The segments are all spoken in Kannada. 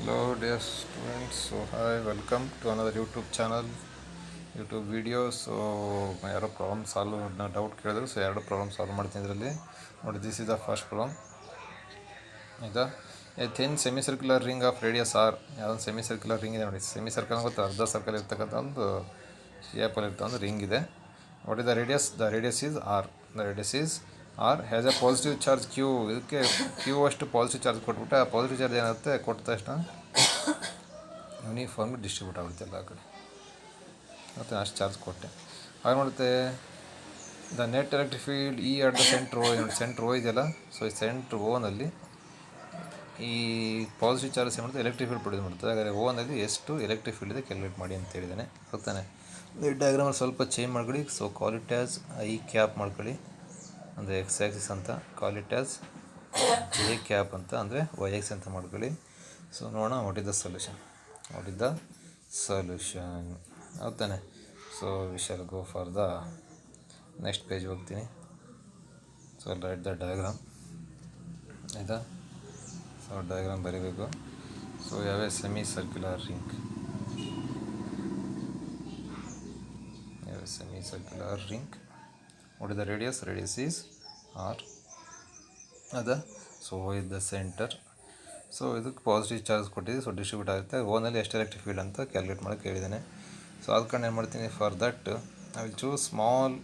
Hello dear students, so hi, welcome to another YouTube channel, YouTube video. So ಯಾರೋ ಪ್ರಾಬ್ಲಮ್ ಸಾಲ್ವ್ ಡೌಟ್ ಕೇಳಿದ್ರು, ಸೊ ಎರಡು ಪ್ರಾಬ್ಲಮ್ ಸಾಲ್ವ್ ಮಾಡ್ತೀನಿ ಇದರಲ್ಲಿ ನೋಡಿ. This is the first problem. ಆಯಿತಾ, a thin semi circular ring of radius R. ಯಾವುದೊಂದು ಸೆಮಿ ಸರ್ಕ್ಯುಲರ್ ರಿಂಗ್ ಇದೆ ನೋಡಿ. ಸೆಮಿ ಸರ್ಕಲ್ ಗೊತ್ತಾ, ಅರ್ಧ ಸರ್ಕಲ್ ಇರ್ತಕ್ಕಂಥ ಒಂದು ಶೇಪಲ್ಲಿ ಇರ್ತಕ್ಕಂಥ ಒಂದು ರಿಂಗ್ ಇದೆ. What is the radius? The radius is R. The radius is R has a positive charge Q. ಇದಕ್ಕೆ ಕ್ಯೂ ಅಷ್ಟು ಪಾಸಿಟಿವ್ ಚಾರ್ಜ್ ಕೊಟ್ಬಿಟ್ಟು ಆ ಪಾಸಿಟಿವ್ ಚಾರ್ಜ್ ಏನಾಗುತ್ತೆ, ಕೊಟ್ಟ ತಕ್ಷಣ ಯೂನಿಫಾರ್ಮ್ ಡಿಸ್ಟ್ರಿಬ್ಯೂಟ್ ಆಗುತ್ತೆ ಎಲ್ಲ ಕಡೆ. ಮತ್ತು ಅಷ್ಟು ಚಾರ್ಜ್ ಕೊಟ್ಟೆ ಹಾಗೆ ಮಾಡುತ್ತೆ. The net electric field E at the centre O. ನೋಡಿ ಸೆಂಟ್ರ್ ಓ ಇದೆಯಲ್ಲ, ಸೊ ಈ ಸೆಂಟ್ರ್ ಓನಲ್ಲಿ ಈ ಪಾಸಿಟಿವ್ ಚಾರ್ಜ್ ಏನು ಮಾಡುತ್ತೆ, ಎಲೆಕ್ಟ್ರಿಕ್ ಫೀಲ್ಡ್ ಪ್ರೊಡ್ಯೂಸ್ ಮಾಡುತ್ತೆ. ಹಾಗಾದರೆ ಓನಲ್ಲಿ ಎಷ್ಟು ಎಲೆಕ್ಟ್ರಿಕ್ ಫೀಲ್ಡ್ ಇದೆ ಕ್ಯಾಲ್ಕುಲೇಟ್ ಮಾಡಿ ಅಂತ ಹೇಳಿದ್ದಾನೆ. ಹೋಗ್ತಾನೆ ಈ ಡಯಾಗ್ರಾಮಲ್ಲಿ ಸ್ವಲ್ಪ ಚೇಂಜ್ ಮಾಡ್ಕೊಳ್ಳಿ. So call it as I cap ಮಾಡ್ಕೊಳ್ಳಿ, ಅಂದರೆ ಎಕ್ಸ್ ಆ್ಯಕ್ಸಿಸ್ ಅಂತ. Call it as J cap ಅಂತ, ಅಂದರೆ ವೈ ಎಕ್ಸ್ ಅಂತ ಮಾಡ್ಕೊಳ್ಳಿ. ಸೊ ನೋಡೋಣ what is the solution. What is the solution ಹೌದಾನೆ. So we shall go for the next page ಹೋಗ್ತೀನಿ. So write the diagram. ಆಯಿತಾ, ಸೊ ಡಯಾಗ್ರಾಮ್ ಬರೀಬೇಕು. ಸೊ ಯಾವ ಸೆಮಿ ಸರ್ಕ್ಯುಲರ್ ರಿಂಗ್, ಯಾವ semi circular ring. What is the radius? Radius is R. ಅದ so is the centre. So ಇದಕ್ಕೆ ಪಾಸಿಟಿವ್ ಚಾರ್ಜ್ ಕೊಟ್ಟಿದ್ದು, ಸೊ ಡಿಸ್ಟ್ರಿಬ್ಯೂಟ್ ಆಗುತ್ತೆ. ಓನಲ್ಲಿ ಎಷ್ಟು ಎಲೆಕ್ಟ್ರಿಕ್ ಫೀಲ್ಡ್ ಅಂತ ಕ್ಯಾಲ್ಕುಲೇಟ್ ಮಾಡೋಕ್ಕೆ ಹೇಳಿದ್ದಾನೆ. ಸೊ ಅದಕ್ಕೆ ಏನು ಮಾಡ್ತೀನಿ, for that I will choose small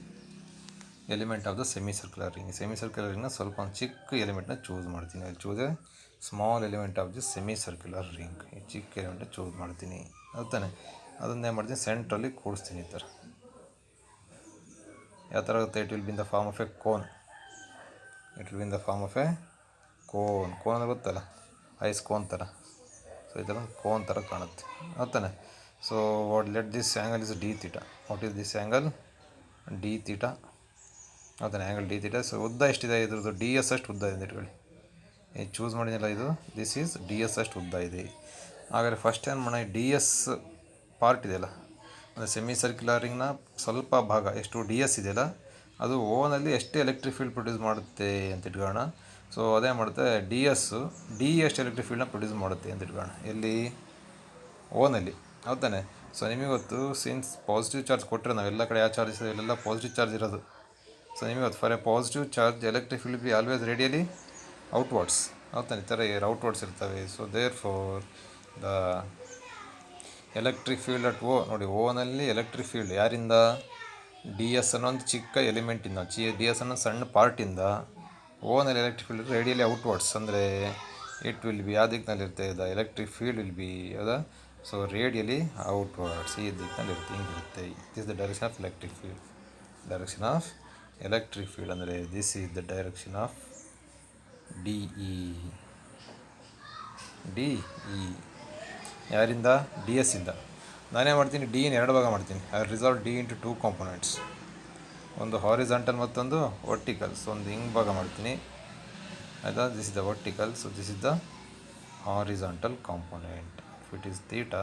element of the semi circular ring. Semi circular ರಿಂಗ್ನ ಸ್ವಲ್ಪ ಒಂದು ಚಿಕ್ಕ ಎಲಿಮೆಂಟ್ನ ಚೂಸ್ ಮಾಡ್ತೀನಿ. I choose a small element of the semi circular ring. ಈ ಚಿಕ್ಕ ಎಲಿಮೆಂಟ್ನ ಚೂಸ್ ಮಾಡ್ತೀನಿ ಹೌದಾನೆ. ಅದನ್ನೇ ಮಾಡ್ತೀನಿ, ಸೆಂಟ್ರಲ್ಲಿ ಕೂಡಿಸ್ತೀನಿ ಈ ಥರ. ಯಾವ ಥರ ಆಗುತ್ತೆ? It will be in the form of a cone. It will be in the form of a cone. Cone ಅಂದರೆ ಗೊತ್ತಲ್ಲ, ಐಸ್ ಕೋನ್ ಥರ. ಸೊ ಈ ಥರ ಕೋನ್ ಥರ ಕಾಣುತ್ತೆ ಹೌದಾನೆ. So what let this angle is d theta. What is this angle? D theta ಹೌದಾನೆ, ಆ್ಯಂಗಲ್ ಡಿ ಥೀಟಾ. ಸೊ ಉದ್ದ ಎಷ್ಟಿದೆ ಇದ್ರದ್ದು? ಡಿ ಎಸ್ ಅಷ್ಟು ಉದ್ದ ಇದೆ ಇಟ್ಕೊಳ್ಳಿ. ಇದು ಚೂಸ್ ಮಾಡಿದ್ನಲ್ಲ, ಇದು ದಿಸ್ ಈಸ್ ಡಿ ಎಸ್ ಅಷ್ಟು ಉದ್ದ ಇದೆ. ಹಾಗಾದರೆ ಫಸ್ಟ್ ಏನು ಮಾಡೋಣ, ಡಿ ಎಸ್ ಪಾರ್ಟ್ ಇದೆಯಲ್ಲ, ಅಂದರೆ ಸೆಮಿ ಸರ್ಕ್ಯುಲರ್ ರಿಂಗ್ನ ಸ್ವಲ್ಪ ಭಾಗ ಎಷ್ಟು ಡಿ ಎಸ್ ಇದೆಯಲ್ಲ, ಅದು ಓನಲ್ಲಿ ಎಷ್ಟು ಎಲೆಕ್ಟ್ರಿಕ್ ಫೀಲ್ಡ್ ಪ್ರೊಡ್ಯೂಸ್ ಮಾಡುತ್ತೆ ಅಂತ ಇಟ್ಕೊಳ್ಳೋಣ. ಸೊ ಅದೇ ಮಾಡುತ್ತೆ, ಡಿ ಎಷ್ಟು ಎಲೆಕ್ಟ್ರಿಕ್ ಫೀಲ್ಡ್ನ ಪ್ರೊಡ್ಯೂಸ್ ಮಾಡುತ್ತೆ ಅಂತ ಇಟ್ಕೊಳ್ಳೋಣ. ಎಲ್ಲಿ? ಓನಲ್ಲಿ ಹೌದಾನೆ. ಸೊ ನಿಮಗೆ ಗೊತ್ತು, ಸಿನ್ಸ್ ಪಾಸಿಟಿವ್ ಚಾರ್ಜ್ ಕೊಟ್ಟರೆ ನಾವೆಲ್ಲ ಕಡೆ ಯಾವ ಚಾರ್ಜ್ ಇದೆ, ಇಲ್ಲೆಲ್ಲ ಪಾಸಿಟಿವ್ ಚಾರ್ಜ್ ಇರೋದು. ಸೊ ನಿಮಗೆ ಗೊತ್ತು, for a positive charge electric field be always radially outwards ಹೌದಾನೆ. ಈ ಥರ ಔಟ್ವರ್ಡ್ಸ್ ಇರ್ತವೆ. So therefore the electric field at O. ನೋಡಿ ಓನಲ್ಲಿ ಎಲೆಕ್ಟ್ರಿಕ್ ಫೀಲ್ಡ್ ಯಾರಿಂದ? ಡಿ ಎಸ್ ಅನ್ನೋ ಒಂದು ಚಿಕ್ಕ ಎಲಿಮೆಂಟಿಂದ, ಡಿ ಎಸ್ ಅನ್ನೋ ಸಣ್ಣ ಪಾರ್ಟಿಂದ ಓನಲ್ಲಿ ಎಲೆಕ್ಟ್ರಿಕ್ ಫೀಲ್ಡ್ ರೇಡಿಯಲಿ ಔಟ್ವರ್ಡ್ಸ್. ಅಂದರೆ ಇಟ್ ವಿಲ್ ಬಿ ಯಾವ ದಿಕ್ಕಿನಲ್ಲಿರುತ್ತೆ? The electric field will be ಯಾವ್ದ? ಸೊ ರೇಡಿಯಲಿ ಔಟ್ವರ್ಡ್ಸ್, ಈ ದಿಕ್ಕಿನಲ್ಲಿರುತ್ತೆ, ಹಿಂಗಿರುತ್ತೆ. This the direction of electric field. Direction of electric field ಅಂದರೆ this is the direction of d E. D E ಯಾರಿಂದ? ಡಿ ಎಸ್ ಇಂದ. ನಾನೇ ಮಾಡ್ತೀನಿ, ಡಿ ಇನ್ ಎರಡು ಭಾಗ ಮಾಡ್ತೀನಿ. I resolve d into two components, ಒಂದು ಹಾರಿಜಾಂಟಲ್ ಮತ್ತೊಂದು ವರ್ಟಿಕಲ್. ಸೊ ಒಂದು ಹಿಂಗೆ ಭಾಗ ಮಾಡ್ತೀನಿ ಆಯಿತಾ. This is the vertical, so this is the horizontal component. If it is theta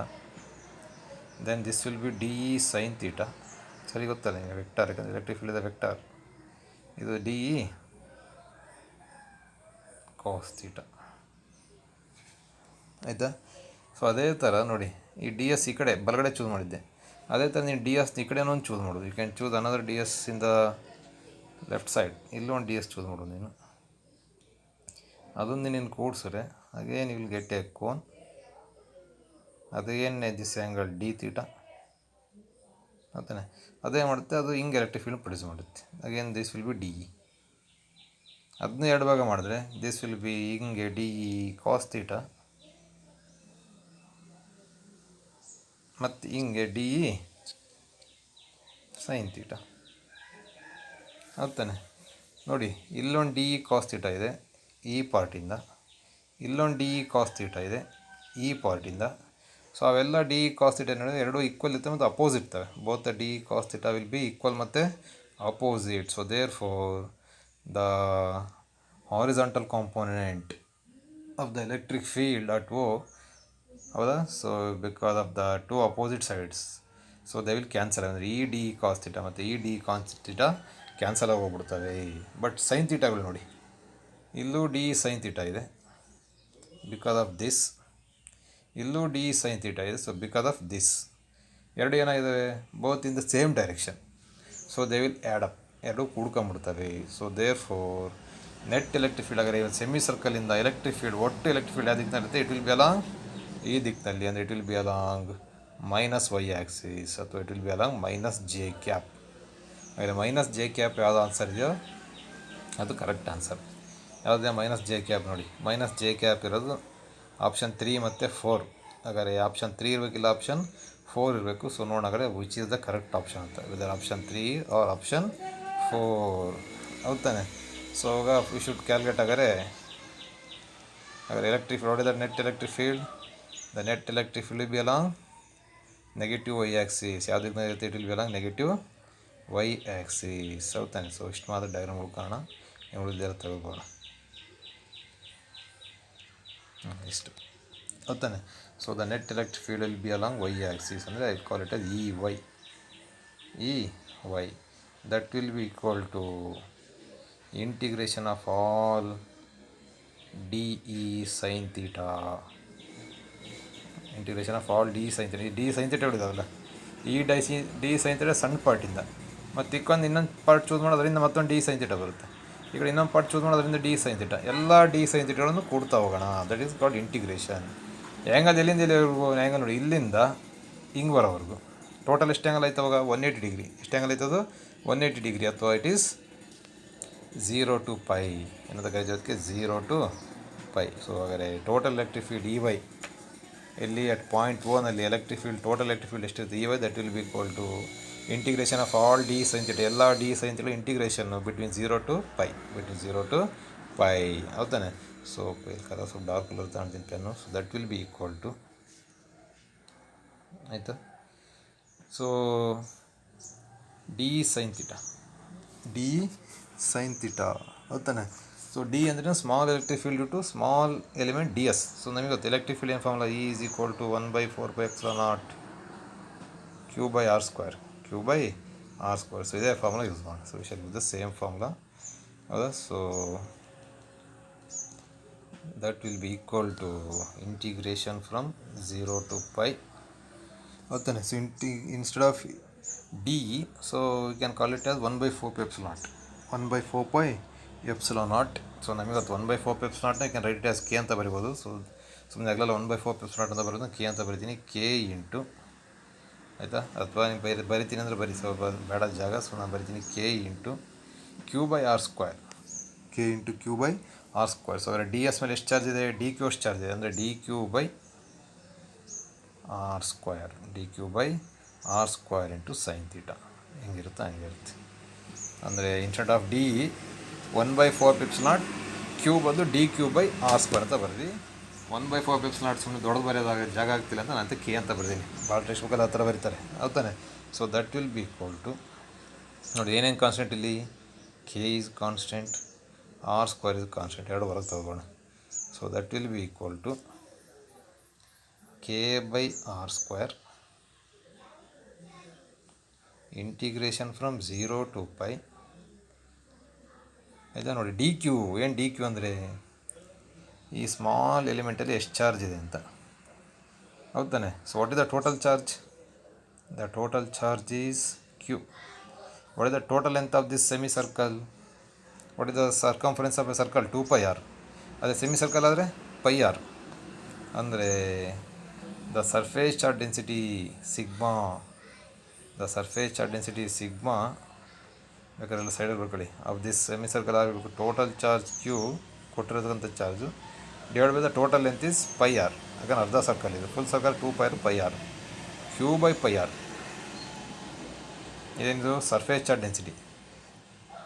then this will be d E sine theta. ಸರಿ ಗೊತ್ತಲ್ಲ ನಿಮಗೆ ವೆಕ್ಟಾರ್, ಯಾಕಂದರೆ ಎಲೆಕ್ಟ್ರಿಕ್ ಫೀಲ್ಡ್ ಇದೆ ವೆಕ್ಟಾರ್. ಇದು ಡಿ ಇ ಕಾಸ್ ಥೀಟಾ ಆಯಿತಾ. ಸೊ ಅದೇ ಥರ ನೋಡಿ, ಈ ಡಿ ಎಸ್ ಈ ಕಡೆ ಬಲಗಡೆ ಚೂಸ್ ಮಾಡಿದ್ದೆ. ಅದೇ ಥರ ನೀನು ಡಿ ಎಸ್ ಈ ಕಡೆ ಒಂದು ಚೂಸ್ ಮಾಡೋದು. You can choose another d s in the left side. ಇಲ್ಲೊಂದು ಡಿ ಎಸ್ ಚೂಸ್ ಮಾಡೋದು ನೀನು. ಅದೊಂದು ನೀನು ಕೂಡಿಸ್ರೆ again you will get a cone. ಅದೇನ್ ದಿಸ್ ಆ್ಯಂಗಲ್ ಡಿ ಥೀಟಾ ಅಂತಾನೆ. ಅದೇ ಮಾಡುತ್ತೆ, ಅದು ಹಿಂಗೆ ಎಲೆಕ್ಟ್ರಿಕ್ ಫೀಲ್ಡ್ ಪ್ರೊಡ್ಯೂಸ್ ಮಾಡುತ್ತೆ. Again this will be d E. ಅದನ್ನ ಎರಡು ಭಾಗ ಮಾಡಿದ್ರೆ ದಿಸ್ ವಿಲ್ ಬಿ ಹಿಂಗೆ ಡಿ ಇ ಕಾಸ್ ಥೀಟಾ, ಮತ್ತು ಹಿಂಗೆ ಡಿ ಇ ಸೈನ್ ಥೀಟಾ ಹೌದಾನೆ. ನೋಡಿ ಇಲ್ಲೊಂದು ಡಿ ಇ ಕಾಸ್ ಥೀಟಾ ಇದೆ ಈ ಪಾರ್ಟಿಂದ, ಇಲ್ಲೊಂದು ಡಿ ಇ ಕಾಸ್ ಥೀಟಾ ಇದೆ ಈ ಪಾರ್ಟಿಂದ. ಸೊ ಅವೆಲ್ಲ ಡಿ ಇ ಕಾಸ್ ಥೀಟಾ ನೋಡಿದ್ರೆ ಎರಡೂ ಈಕ್ವಲ್ ಇರ್ತವೆ ಮತ್ತು ಅಪೋಸಿಟ್ ಇರ್ತವೆ. Both the d E cos theta will be equal ಮತ್ತು opposite. So therefore the horizontal component of the electric field at O ಹೌದಾ. So because of the two opposite sides, so they will cancel. ಅಂದರೆ ಈ ಡಿ ಕಾಸ್ ಥೀಟಾ ಮತ್ತು ಈ ಡಿ ಕಾಸ್ ಥೀಟಾ ಕ್ಯಾನ್ಸಲ್ ಆಗಿ ಹೋಗ್ಬಿಡ್ತವೆ. ಬಟ್ ಸೈನ್ ಥೀಟಾಗಳು ನೋಡಿ, ಇಲ್ಲೂ ಡಿ ಸೈನ್ ಥೀಟಾ ಇದೆ ಬಿಕಾಸ್ ಆಫ್ ದಿಸ್. ಇಲ್ಲೂ ಡಿ ಸೈನ್ ಥೀಟಾ ಇದೆ. ಸೊ ಬಿಕಾಸ್ ಆಫ್ ದಿಸ್ ಎರಡು ಏನಾಗಿದ್ದಾವೆ, both in the same direction. So they will add up, ಎರಡು ಕೂಡ್ಕೊಂಬಿಡ್ತವೆ. So therefore net electric field ಆಗಿರೋ ಸೆಮಿ ಸರ್ಕಲಿಂದ ಎಲೆಕ್ಟ್ರಿಕ್ ಫೀಲ್ಡ್, ಒಟ್ಟು ಎಲೆಕ್ಟ್ರಿಕ್ ಫೀಲ್ಡ್ ಯಾವ ದಿಕ್ಕಿನಲ್ಲಿರುತ್ತೆ, ಇಟ್ ವಿಲ್ ಬಿ ಅಲಾಂಗ್ ಈ ದಿಕ್ಕಿನಲ್ಲಿ, ಅಂದರೆ it will be along minus Y axis, ಅಥವಾ it will be along minus J cap. ಹಾಗೆ ಮೈನಸ್ ಜೆ ಕ್ಯಾಪ್ ಯಾವುದು ಆನ್ಸರ್ ಇದೆಯೋ ಅದು ಕರೆಕ್ಟ್ ಆನ್ಸರ್. ಯಾವುದೇ ಮೈನಸ್ ಜೆ ಕ್ಯಾಪ್ ನೋಡಿ, ಮೈನಸ್ ಜೆ ಕ್ಯಾಪ್ ಇರೋದು ಆಪ್ಷನ್ 3 ಮತ್ತು 4. ಹಾಗಾದರೆ ಆಪ್ಷನ್ 3 ಇರಬೇಕಿಲ್ಲ, ಆಪ್ಷನ್ 4 ಇರಬೇಕು. ಸೊ ನೋಡೋಣ which is the correct option ಅಂತ, ವೆದರ್ ಆಪ್ಷನ್ 3 ಆರ್ ಆಪ್ಷನ್ 4. ಹೌದು ತಾನೆ? ಸೊ ಆಗ ವಿ ಶುಡ್ ಕ್ಯಾಲ್ಕುಲೇಟ್. ಹಾಗಾದರೆ electric field, what is the net electric field? The net electric field will be along negative Y axis. ಯಾವುದಕ್ಕೆ ಇರುತ್ತೆ? It will be along negative Y axis. ಹೌದು ತಾನೆ? ಸೊ ಇಷ್ಟು ಮಾತ್ರ ಡಯಾಗ್ರಾಮ್ ಉಳ್ಕೋಣ, ಉಳಿದೆಲ್ಲ ತೆಗೆದುಕೊಳ್ಳೋಣ. ಇಷ್ಟು ಹೌದು ತಾನೆ? So the net electric field will be along Y axis, ಅಂದರೆ I call it as E Y. That will be equal to integration of all d E sine theta. Integration of all d sine theta. ಈ ಡಿ ಸೈನ್ ಥೀಟಾ ಹೇಳಿದಾವಲ್ಲ, ಈ ಡಿ ಸೈನ್ ಥೀಟಾ ಸಣ್ಣ ಪಾರ್ಟಿಂದ, ಮತ್ತು ಇನ್ನೊಂದು ಪಾರ್ಟ್ ಚೂಸ್ ಮಾಡೋದ್ರಿಂದ ಮತ್ತೊಂದು ಡಿ ಸೈನ್ ಥೀಟಾ ಬರುತ್ತೆ. ಈ ಕಡೆ ಇನ್ನೊಂದು ಪಾರ್ಟ್ ಚೂಸ್ ಮಾಡೋದ್ರಿಂದ ಡಿ ಸೈನ್ ಥೀಟಾ. ಎಲ್ಲ ಡಿ ಸೈನ್ ಥೀಟಾಗಳನ್ನು ಕೂಡ್ತಾ ಹೋಗೋಣ. That is called integration. Angle ಎಲ್ಲಿಂದ ಇಲ್ಲಿವರೆಗೂ? ಆ್ಯಂಗಲ್ ನೋಡಿ, ಇಲ್ಲಿಂದ ಹಿಂಗೆ ಬರೋವರೆಗೂ ಟೋಟಲ್ ಎಷ್ಟು ಆ್ಯಂಗಲ್ ಆಯ್ತು ಅವಾಗ? 180 ಡಿಗ್ರಿ. ಎಷ್ಟು ಆ್ಯಂಗಲ್ ಆಯ್ತದು? 180 ಡಿಗ್ರಿ, ಅಥವಾ ಇಟ್ ಈಸ್ 0 to π ಏನಂತ ಕರೀತೀವಿ? 0 to π. ಸೊ ಹಾಗಾದರೆ total electric field E Y ಎಲ್ಲಿ ಅಟ್ ಪಾಯಿಂಟ್ ಓನಲ್ಲಿ electric field, total electric field ಎಷ್ಟಿರುತ್ತೆ E Y, that will be equal to integration of all d sine theta. ಎಲ್ಲ ಡಿ ಸೈನ್ ಥೀಟಾ ಇಂಟಿಗ್ರೇಷನ್ನು ಬಿಟ್ವೀನ್ 0 to π, ಬಿಟ್ವೀನ್ 0 to π. ಹೌದಾನೆ? ಸೊ ಕಲರ್ ಸ್ವಲ್ಪ ಡಾರ್ಕ್ ಕಲರ್ ತಗೊಂತೀನಿ pen. So that will be equal to, ಆಯಿತಾ? So d sine theta, d sine theta. ಹೌದಾನೆ? ಸೊ ಡಿ ಅಂದರೆ small electric field to small element d s. So ನಮಗೆ ಗೊತ್ತು ಎಲೆಕ್ಟ್ರಿಕ್ ಫೀಲ್ಡ್ ಏನು formula? E is equal to 1/4πε0 Q/r², Q/r². So ಇದೇ ಫಾರ್ಮುಲಾ ಯೂಸ್ ಮಾಡೋಣ. So we shall use the same formula. ಹೌದಾ? So that will be equal to integration from 0 to π. Okay, so instead of d, so we can call it as 1/4πε0. 1/4πε0. So ನಮಗೆ ಅದು 1/4πε0 I can write it as k ಅಂತ ಬರಿಬೋದು. ಸೊ ಸುಮ್ಮನೆ ಆಗಲ್ಲ 1/4πε0 ಅಂತ ಬರೋದು, k ಅಂತ ಬರಿತೀನಿ. k ಇಂಟು, ಆಯಿತಾ? ಅಥವಾ ನೀವು ಬರಿತೀನಿ ಅಂದರೆ ಬರೀ, ಸ್ವಲ್ಪ ಬೇಡ ಜಾಗ. ಸೊ ನಾನು ಬರಿತೀನಿ k into Q/r². k into Q/r². So ಅದರ ಡಿ ಎಸ್ ಮೇಲೆ ಎಷ್ಟು ಚಾರ್ಜ್ ಇದೆ? ಡಿ ಕ್ಯೂ ಎಷ್ಟು ಚಾರ್ಜ್ ಇದೆ ಅಂದರೆ dQ/r². dQ/r² into sine theta. ಹೆಂಗಿರುತ್ತೆ ಹಂಗಿರುತ್ತೆ. ಅಂದರೆ ಇನ್ಸ್ಟೆಡ್ ಆಫ್ ಡಿ 1/4πε0 ಕ್ಯೂ ಬಂದು dQ/r² ಅಂತ ಬರ್ದು, 1/4πε0 ಸುಮ್ಮನೆ ದೊಡ್ಡದು ಬರೆಯೋದಾಗ ಜಾಗ ಆಗ್ತಿಲ್ಲ ಅಂತ ನಾನು ಕೆ ಅಂತ ಬರ್ತೀನಿ. ಭಾಳ ಟೆಕ್ಸ್ಟ್ ಬುಕ್ಕಲ್ಲಿ ಆ ಥರ ಬರೀತಾರೆ. ಹೌದಾನೆ? So that will be equal to, ನೋಡಿ ಏನೇನು ಕಾನ್ಸ್ಟೆಂಟ್ ಇಲ್ಲಿ? K is constant, r² is constant. ಎರಡು ಹೊರಗೆ ತಗೋಣ. So that will be equal to k/r² integration from 0 to π. ಆಯಿತಾ? ನೋಡಿ ಡಿ ಕ್ಯೂ ಏನು? ಡಿ ಕ್ಯೂ ಅಂದರೆ ಈ ಸ್ಮಾಲ್ ಎಲಿಮೆಂಟಲ್ಲಿ ಎಷ್ಟು ಚಾರ್ಜ್ ಇದೆ ಅಂತ. ಹೌದಾನೆ? So what is the total charge? The total charge is Q. What is the total length of this semi circle? What is the circumference of a circle? 2πr. ಅದೇ ಸೆಮಿ ಸರ್ಕಲ್ ಆದರೆ πr. ಅಂದರೆ the surface charge density sigma, ಬೇಕಾದ್ರೆ ಸೈಡಲ್ಲಿ ಬರ್ಕೊಳ್ಳಿ, ಆಫ್ ದಿಸ್ ಸೆಮಿ ಸರ್ಕಲ್ ಆಗಬೇಕು. ಟೋಟಲ್ ಚಾರ್ಜ್ ಕ್ಯೂ ಕೊಟ್ಟಿರೋದಂಥ charge divide by the total length is πr. ಯಾಕಂದ್ರೆ ಅರ್ಧ ಸರ್ಕಲ್ ಇದೆ, full circle 2πr πr. Q/πr ಇದೇನಿದು? ಸರ್ಫೇಸ್ ಚಾರ್ಜ್ ಡೆನ್ಸಿಟಿ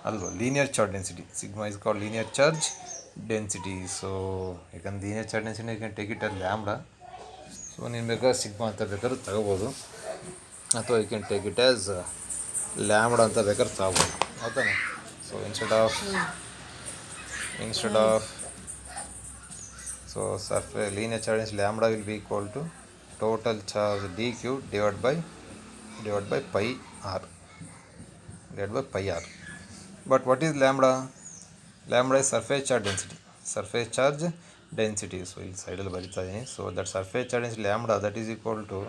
ಅಲ್ವ, linear charge density. Sigma is called linear charge density. So ಯಾಕಂದ್ರೆ linear charge density you can take it as lambda. So ನೀನು ಬೇಕಾದ್ರೆ ಸಿಗ್ಮಾ ಅಂತ ಬೇಕಾದ್ರೆ ತಗೋಬೋದು, ಅಥವಾ you can take it as lambda ಅಂತ ಬೇಕಾದ್ರೆ ತಗೋಬೋದು. ಹೌದಾನೆ? So instead of so linear charge density lambda will be equal to total charge dQ divide by πr. But what is lambda? Lambda is surface charge density. Surface charge density. So ಇಲ್ಲಿ ಸೈಡಲ್ಲಿ ಬರಿತಾ ಇದ್ದೀನಿ. So that surface charge density lambda that is equal to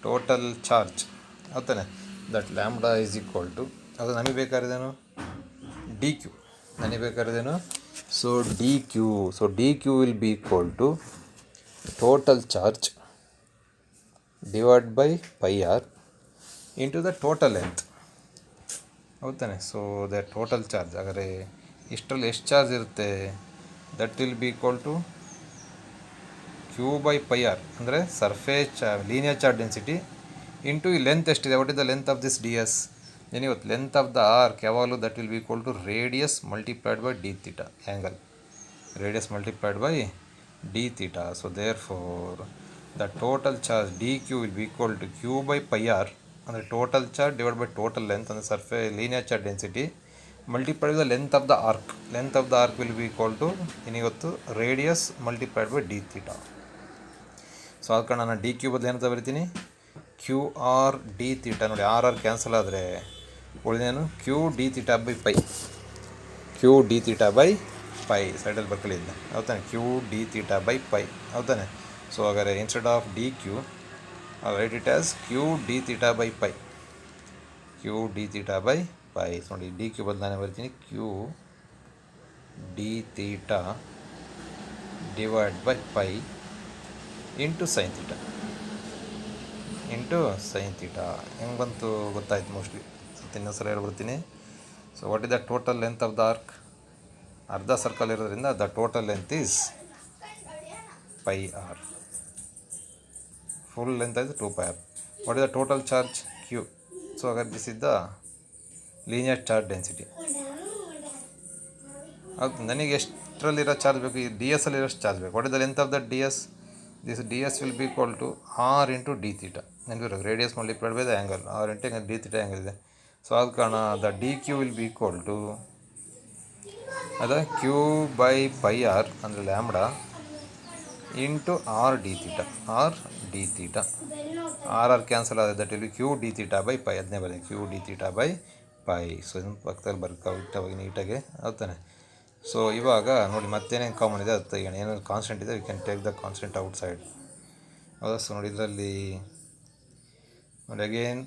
total charge ಹೌದಾನೆ. That lambda is equal to ಅದು ನಮಗೆ ಬೇಕಾಗಿರೋದೇನು ಡಿ ಕ್ಯೂ. ನನಗೆ ಬೇಕಾಗಿರೋದೇನು so D Q. So D Q will be equal to total charge divide by pi R into the total length ಹೌದಾನೆ. ಸೊ ದ ಟೋಟಲ್ ಚಾರ್ಜ್ ಹಾಗಾದರೆ ಇಷ್ಟರಲ್ಲಿ ಎಷ್ಟು ಚಾರ್ಜ್ ಇರುತ್ತೆ that will be equal to Q by pi R ಅಂದರೆ surface linear charge density into ಈ ಲೆಂತ್ ಎಷ್ಟಿದೆ. What is the length of this D S ಏನಿವತ್ತು ಲೆಂತ್ ಆಫ್ ದ ಆರ್ಕ್ ಯಾವಾಗಲೂ that will be equal to radius multiplied by D theta angle. Radius multiplied by D theta. So therefore the total charge D Q will be equal to Q by pi R ಅಂದರೆ total charge divide by total length ಅಂದರೆ linear charge density multiplied the length of the arc. Length of the arc will be equal to ಏನಿವತ್ತು radius multiplied by D theta. So ಆದ ಕಾರಣ ನಾನು ಡಿ ಕ್ಯೂ ಬದಲು ಏನಂತ ಬರಿತೀನಿ ಕ್ಯೂ ಆರ್ ಡಿ ಥೀಟಾ. ನೋಡಿ ಆರ್ ಆರ್ ಕ್ಯಾನ್ಸಲ್ ಆದರೆ ಉಳಿದೇನು Q D theta by pi. Q D theta by pi ಸೈಡಲ್ಲಿ ಬರ್ಕೊಳ್ಳಿದ್ದ ಹೌದಾನೆ. Q D theta by pi ಹೌದಾನೆ. ಸೊ ಹಾಗಾದರೆ instead of D Q write it as Q D theta by pi. Q D theta by pi. ನೋಡಿ ಡಿ ಕ್ಯೂ ಬದಲು ನಾನು ಬರ್ತೀನಿ Q D theta divide by pi into sine theta. Into sine theta ಹೆಂಗೆ ಬಂತು ಗೊತ್ತಾಯ್ತು ಮೋಸ್ಟ್ಲಿ. ಸ್ವಲ್ಪ ಇನ್ನೊಂದ್ಸಲ ಹೇಳ್ಬಿಡ್ತೀನಿ. So what is the total length of the arc. ಅರ್ಧ ಸರ್ಕಲ್ ಇರೋದ್ರಿಂದ the total length is pi R. Full length ಆಯಿತು 2 pi R. What is the total charge Q. So ಹಾಗಾದ್ರೆ this is the linear charge density. ಅದು ನನಗೆ ಎಷ್ಟರಲ್ಲಿರೋ ಚಾರ್ಜ್ ಬೇಕು ಈ ಡಿ ಎಸ್ ಅಲ್ಲಿರೋಷ್ಟು ಚಾರ್ಜ್ ಬೇಕು. What is the length of the D S. This D S will be equal to R into D theta. ನೆನಪಿರೋದು radius multiplied by the angle. R into D theta angle ಇದೆ. ಸೊ ಆದ ಕಾರಣ the D Q will be equal to ಅದ ಕ್ಯೂ ಬೈ ಪೈ ಆರ್ ಅಂದರೆ lambda into R D theta. R D theta R R cancel ಆದರೆ that will be Q D theta by pi. ಅದನ್ನೇ ಬರೀ Q D theta by pi. So ಇದನ್ನು ಪಕ್ಕದಲ್ಲಿ ಬರ್ಕೋಬಿಟ್ಟು ನೀಟಾಗಿ ಹೌದಾನೆ. ಸೊ ಇವಾಗ ನೋಡಿ ಮತ್ತೇನೇನು ಕಾಮನ್ ಇದೆ ಅದು ತೆಗೋಣ. ಏನಾದ್ರು ಕಾನ್ಸ್ಟೆಂಟ್ ಇದೆ we can take the constant outside. ಹೌದಾ. ಸೊ ನೋಡಿ ಇದರಲ್ಲಿ ನೋಡಿ again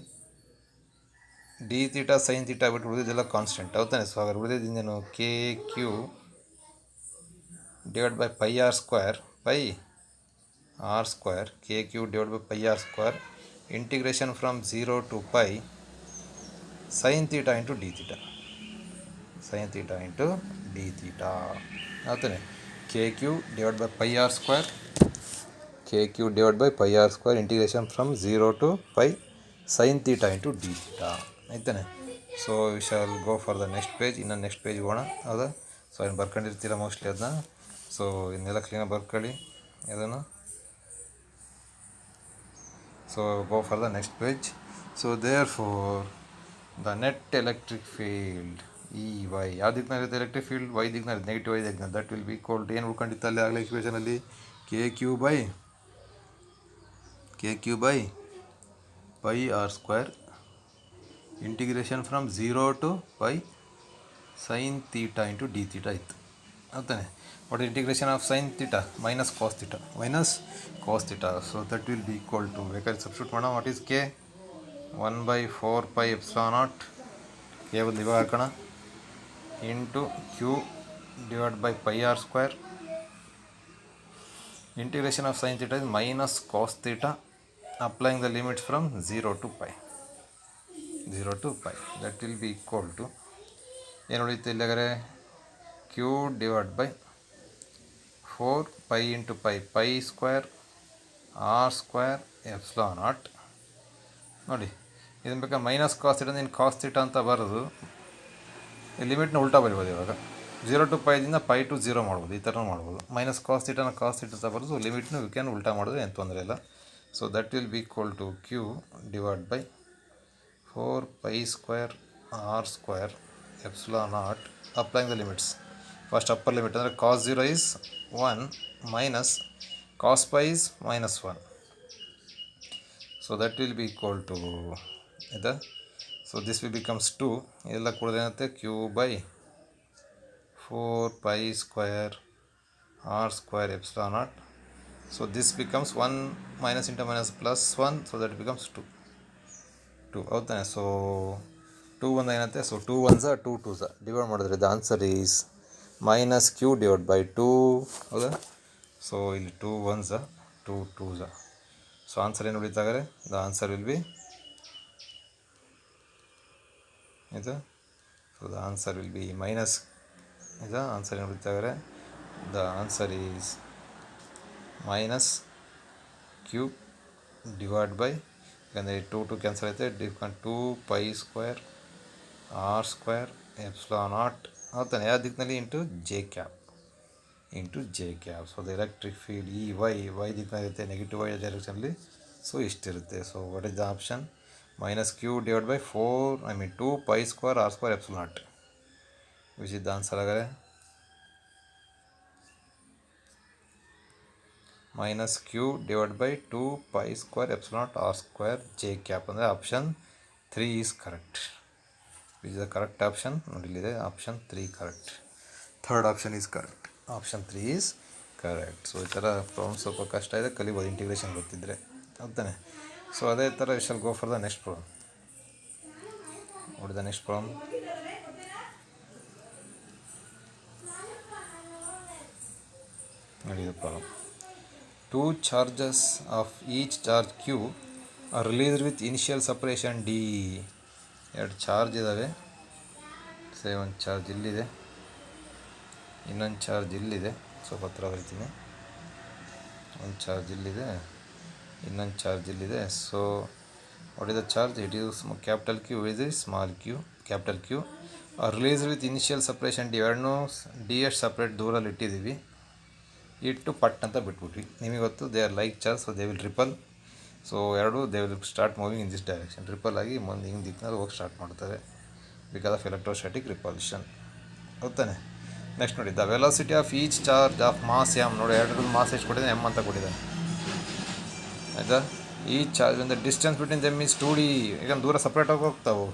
D theta sine theta ಬಿಟ್ಟು ಉಳಿದಿದ್ದೆಲ್ಲ ಕಾನ್ಸ್ಟೆಂಟ್ ಹೌದಾನೆ. ಸೊ ಹಾಗಾದ್ರೆ ಉಳಿದಿದ್ದೇನು K Q divide by pi R square pi R square K Q divide by pi R square integration from 0 to pi sine theta into D theta. Sine theta into D theta ಹೌದಾನೆ. K Q divide by pi R square K Q divide by pi R square integration from 0 to pi sine theta into D theta ಆಯ್ತಾನೆ. So we shall go for the next page. ಇನ್ನೊಂದು ನೆಕ್ಸ್ಟ್ ಪೇಜ್ ಹೋಗೋಣ ಹೌದಾ. ಸೊ ಏನು ಬರ್ಕೊಂಡಿರ್ತೀರ ಮೋಸ್ಟ್ಲಿ ಅದನ್ನ. ಸೊ ಇನ್ನೆಲ್ಲ ಕ್ಲೀನಾಗಿ ಬರ್ಕೊಳ್ಳಿ ಅದನ್ನು. So go for the next page. So therefore the net electric field E Y ಯಾವ ದಿಕ್ಕಿನಲ್ಲಿರುತ್ತೆ ಎಲೆಕ್ಟ್ರಿಕ್ ಫೀಲ್ಡ್ ವೈ ದಿಕ್ಕಿನಲ್ಲಿ ನೆಗೆಟಿವ್ ವೈ ದಿಕ್ಕಿನಲ್ಲಿ that will be equal to ಏನು ಉಳ್ಕೊಂಡಿತ್ತು ಅಲ್ಲಿ ಆಗಲೇ ಇಕ್ವೇಷನಲ್ಲಿ K Q by pi R square integration from 0 to pi sine theta into D theta ಇತ್ತು ಹೌದಾನೆ. What integration of sine theta minus cos theta. So that will be equal to ಬೇಕಾದ್ರೆ ಸಬ್ಸ್ಟಿಟ್ಯೂಟ್ ಮಾಡೋಣ. What is K 1/4 pi epsilon naught K ಬದಲು ಇವಾಗ ಹಾಕೋಣ into Q divide by pi R square integration of sine theta is minus cos theta applying the limits from 0 to pi that will be equal to ಏನು ಉಳಿಯುತ್ತೆ ಇಲ್ಲಾಗರೆ Q divide by 4 pi into pi square R square epsilon naught. ನೋಡಿ ಇದನ್ನು ಬೇಕಾದ್ರೆ ಮೈನಸ್ ಕಾಸ್ ಥೀಟಾ ನೀನು ಕಾಸ್ ಥೀಟಾ ಅಂತ ಬರೋದು ಈ ಲಿಮಿಟ್ನ ಉಲ್ಟಾ ಬರಿಬೋದು. ಇವಾಗ 0 to ಪೈದಿಂದ ಪೈ ಟು 0 ಮಾಡ್ಬೋದು. ಈ ಥರ ಮಾಡ್ಬೋದು. ಮೈನಸ್ ಕಾಸ್ ಥೀಟಾ ಅಂತ ಬರೋದು ಲಿಮಿಟ್ನು ಯು ಕ್ಯಾನ್ ಉಲ್ಟಾ ಮಾಡೋದು ಏನು ತೊಂದರೆ ಇಲ್ಲ. So that will be equal to Q divide by 4 pi square R square epsilon not applying the limits. First upper limit ಅಂದರೆ cos 0 is 1 minus cos pi is -1. So that will be equal to ಇದು. ಸೊ ದಿಸ್ ವಿಲ್ ಬಿಕಮ್ಸ್ 2 ಇದೆಲ್ಲ ಕೂಡ ಏನಾಗುತ್ತೆ Q by 4 pi square r square epsilon naught. So this becomes 1 minus into minus plus 1, so that becomes 2. ಹೌದಾನೆ. ಸೊ 2 1 ಏನಂತೆ, ಸೊ 2 1s 2 2s ಡಿವೈಡ್ ಮಾಡಿದ್ರೆ the answer is minus Q divide by 2. ಹೌದಾ. ಸೊ ಇಲ್ಲಿ 2 1s 2 2s. ಸೊ ಆನ್ಸರ್ ಏನು ಉಳಿತಾಗಾರೆ, ದ ಆನ್ಸರ್ ವಿಲ್ ಬಿ ಇದು. So the answer will be minus ಇದು. ಆನ್ಸರ್ ಏನು ಉಳಿತಾಗಾರೆ, the answer is minus Q divide by, ಯಾಕಂದರೆ 2 2 ಕ್ಯಾನ್ಸಲ್ ಐತೆ, 2 pi square R square epsilon naught ಅಂತಾನೆ ಯಾವ ದಿಕ್ಕಿನಲ್ಲಿ into J cap. So the electric field E Y ದಿಕ್ಕಿನಲ್ಲಿರುತ್ತೆ, ನೆಗೆಟಿವ್ ವೈ ಡೈರೆಕ್ಷನಲ್ಲಿ. ಸೊ ಇಷ್ಟಿರುತ್ತೆ. So what is the option, minus Q divide by 2 pi square R square epsilon naught, which is the answer ಆಗರೆ minus Q divide by 2 pi square epsilon naught R square J cap. ಅಂದರೆ option 3 is correct. Which is the correct option ನೋಡಿಲ್ಲಿದೆ, option 3 correct. Third option is correct, option 3 is correct. So ಈ ಥರ ಪ್ರಾಬ್ಲಮ್ ಸ್ವಲ್ಪ ಕಷ್ಟ ಇದೆ, ಕಲಿಬೋದು ಇಂಟಿಗ್ರೇಷನ್ ಗೊತ್ತಿದ್ದರೆ. ಹೌದಾನೆ. ಸೊ ಅದೇ ಥರ V shall go for the next problem. ನೋಡಿ ದ ನೆಕ್ಸ್ಟ್ ಪ್ರಾಬ್ಲಮ್. ನೋಡಿ ಇದು problem. 2 charges of each charge Q are released with initial separation D. ಎರಡು ಚಾರ್ಜ್ ಇದ್ದಾವೆ. ಸೇ ಒಂದು ಚಾರ್ಜ್ ಇಲ್ಲಿದೆ, ಇನ್ನೊಂದು ಚಾರ್ಜ್ ಇಲ್ಲಿದೆ. ಸ್ವಲ್ಪ ಹತ್ರ ಬರಿತೀನಿ. ಒಂದು ಚಾರ್ಜ್ ಇಲ್ಲಿದೆ, ಇನ್ನೊಂದು ಚಾರ್ಜ್ ಇಲ್ಲಿದೆ. So what is the charge, it is capital Q, is is small Q. Capital Q are released with initial separation D. ಎರಡನ್ನೂ ಡಿ ಎಷ್ಟು ಸಪ್ರೇಟ್ ದೂರಲ್ಲಿ ಇಟ್ಟಿದ್ದೀವಿ, ಇಟ್ಟು ಪಟ್ ಅಂತ ಬಿಟ್ಬಿಟ್ವಿ. ನಿಮಗೆ ಗೊತ್ತು they are like charge, so they will repel. So ಎರಡು they will start moving in this direction. Repel ಆಗಿ ಮುಂದೆ ಹಿಂಗೆ ದಿಕ್ಕಿನಲ್ಲಿ ಹೋಗಿ ಸ್ಟಾರ್ಟ್ ಮಾಡ್ತವೆ, ಬಿಕಾಸ್ ಆಫ್ ಎಲೆಕ್ಟ್ರೋಸ್ಟ್ಯಾಟಿಕ್ ರಿಪಲ್ಷನ್. ಹೌದಾನೆ. ನೆಕ್ಸ್ಟ್ ನೋಡಿ, the velocity of each charge of mass M. ನೋಡಿ ಎರಡರದ್ದು ಮಾಸ್ ಎಷ್ಟು ಕೊಟ್ಟಿದ್ದಾನೆ, ಎಮ್ ಅಂತ ಕೊಟ್ಟಿದ್ದಾನೆ. ಆಯಿತಾ. ಈ ಚಾರ್ಜ್ ಒಂದು distance between them is 2D. ಯಾಕಂದ್ರೆ ದೂರ ಸಪ್ರೇಟಾಗಿ ಹೋಗ್ತಾವೆ.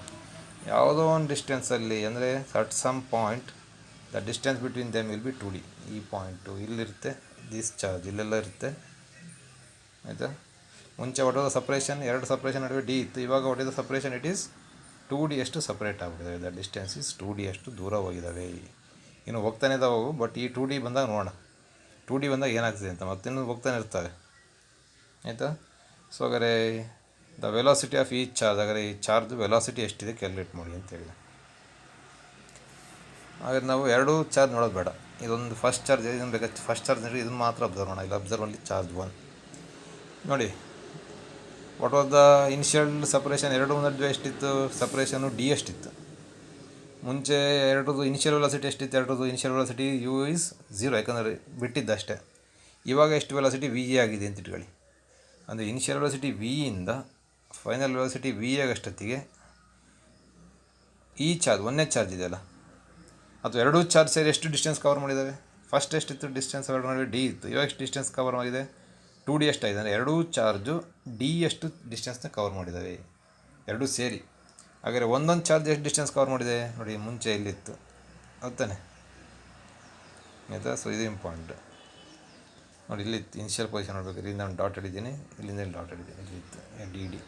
ಯಾವುದೋ ಒಂದು ಡಿಸ್ಟೆನ್ಸಲ್ಲಿ, ಅಂದರೆ at some point the distance between them will be 2D. ಈ ಪಾಯಿಂಟು ಇಲ್ಲಿರುತ್ತೆ, ದಿಸ್ ಚಾರ್ಜ್ ಇಲ್ಲೆಲ್ಲ ಇರುತ್ತೆ. ಆಯಿತಾ. ಮುಂಚೆ ಹೊಡೆದ ಸಪ್ರೇಷನ್, ಎರಡು ಸಪ್ರೇಷನ್ ನಡುವೆ ಡಿ ಇತ್ತು. ಇವಾಗ ಹೊಡೆದ ಸಪ್ರೇಷನ್ ಇಟ್ ಈಸ್ 2D ಅಷ್ಟು ಸಪ್ರೇಟ್ ಆಗಿಬಿಟ್ಟಿದೆ. ದ ಡಿಸ್ಟೆನ್ಸ್ ಈಸ್ 2D ಅಷ್ಟು ದೂರ ಹೋಗಿದ್ದಾವೆ. ಇನ್ನು ಹೋಗ್ತಾನೆ ಇದ್ದಾವೆ ಅವು, ಬಟ್ ಈ 2D ಬಂದಾಗ ನೋಡೋಣ, 2D ಬಂದಾಗ ಏನಾಗ್ತದೆ ಅಂತ. ಮತ್ತಿನ್ನೂ ಹೋಗ್ತಾನೆ ಇರ್ತವೆ. ಆಯಿತಾ. ಸೊ ಹಾಗಾದ್ರೆ ದ ವೆಲಾಸಿಟಿ ಆಫ್ ಈ ಚಾರ್ಜ್, ಹಾಗಾದ್ರೆ ಈ ಚಾರ್ಜ್ ವೆಲಾಸಿಟಿ ಎಷ್ಟಿದೆ ಕ್ಯಾಲ್ಕುಲೇಟ್ ಮಾಡಿ ಅಂತ ಹೇಳಿದೆ. ಹಾಗಾದ್ರೆ ನಾವು ಎರಡು ಚಾರ್ಜ್ ನೋಡೋದು ಬೇಡ, ಇದೊಂದು ಫಸ್ಟ್ ಚಾರ್ಜ್, ಇದನ್ನು ಬೇಕಾದ್ರೆ ಫಸ್ಟ್ ಚಾರ್ಜ್ ನೋಡಿ, ಇದನ್ನು ಮಾತ್ರ ಅಬ್ಸರ್ವ್ ಮಾಡೋಣ. ಇಲ್ಲಿ ಅಬ್ಸರ್ವ್ ಓನ್ಲಿ ಚಾರ್ಜ್ 1. ನೋಡಿ, what was the initial separation, ಎರಡು ನಡುವೆ ಎಷ್ಟಿತ್ತು ಸಪ್ರೇಷನು, ಡಿ ಎಷ್ಟಿತ್ತು. ಮುಂಚೆ ಎರಡರದ್ದು ಇನಿಷಿಯಲ್ ವೆಲಾಸಿಟಿ ಎಷ್ಟಿತ್ತು, ಎರಡರದ್ದು ಇನಿಷಿಯಲ್ ವೆಲಾಸಿಟಿ ಯು ಈಸ್ 0, ಯಾಕಂದರೆ ಬಿಟ್ಟಿದ್ದಷ್ಟೇ. ಇವಾಗ ಎಷ್ಟು ವೆಲಾಸಿಟಿ ವಿ ಎ ಆಗಿದೆ ಅಂತ ಇಟ್ಕೊಳ್ಳಿ. ಅಂದರೆ ಇನಿಷಿಯಲ್ ವೆಲಾಸಿಟಿ ವಿ ಇಂದ ಫೈನಲ್ ವೆಲಾಸಿಟಿ ವಿ ಆಗಷ್ಟೊತ್ತಿಗೆ ಈ ಚಾರ್ಜ್, ಒಂದೇ ಚಾರ್ಜ್ ಇದೆಯಲ್ಲ, ಅಥವಾ ಎರಡೂ ಚಾರ್ಜ್ ಸೇರಿ ಎಷ್ಟು ಡಿಸ್ಟೆನ್ಸ್ ಕವರ್ ಮಾಡಿದ್ದಾವೆ. ಫಸ್ಟ್ ಎಷ್ಟಿತ್ತು ಡಿಸ್ಟೆನ್ಸ್, ಎರಡು ನಡುವೆ ಡಿ ಇತ್ತು. ಇವಾಗ ಎಷ್ಟು ಡಿಸ್ಟೆನ್ಸ್ ಕವರ್ ಮಾಡಿದೆ, 2D ಎಷ್ಟಾಗಿದೆ. ಅಂದರೆ ಎರಡೂ ಚಾರ್ಜು ಡಿ ಎಷ್ಟು ಡಿಸ್ಟೆನ್ಸ್ನ ಕವರ್ ಮಾಡಿದ್ದಾವೆ, ಎರಡೂ ಸೇರಿ. ಹಾಗಾದರೆ ಒಂದೊಂದು ಚಾರ್ಜ್ ಎಷ್ಟು ಡಿಸ್ಟೆನ್ಸ್ ಕವರ್ ಮಾಡಿದೆ ನೋಡಿ, ಮುಂಚೆ ಇಲ್ಲಿತ್ತು. ಹೌದಾನೆ. ಆಯಿತಾ. ಸೊ ಇದು ಇಂಪಾರ್ಟೆಂಟ್ ನೋಡಿ. ಇಲ್ಲಿತ್ತು ಇನಿಷಿಯಲ್ ಪೊಸಿಷನ್ ನೋಡಬೇಕು. ಇಲ್ಲಿಂದ ನಾನು ಡಾಟ್ ಹಿಡಿದ್ದೀನಿ, ಇಲ್ಲಿಂದ ಇಲ್ಲಿ ಡಾಟ್ ಹಿಡಿದ್ದೀನಿ, ಇಲ್ಲಿತ್ತು ಡಿ ಡಿ.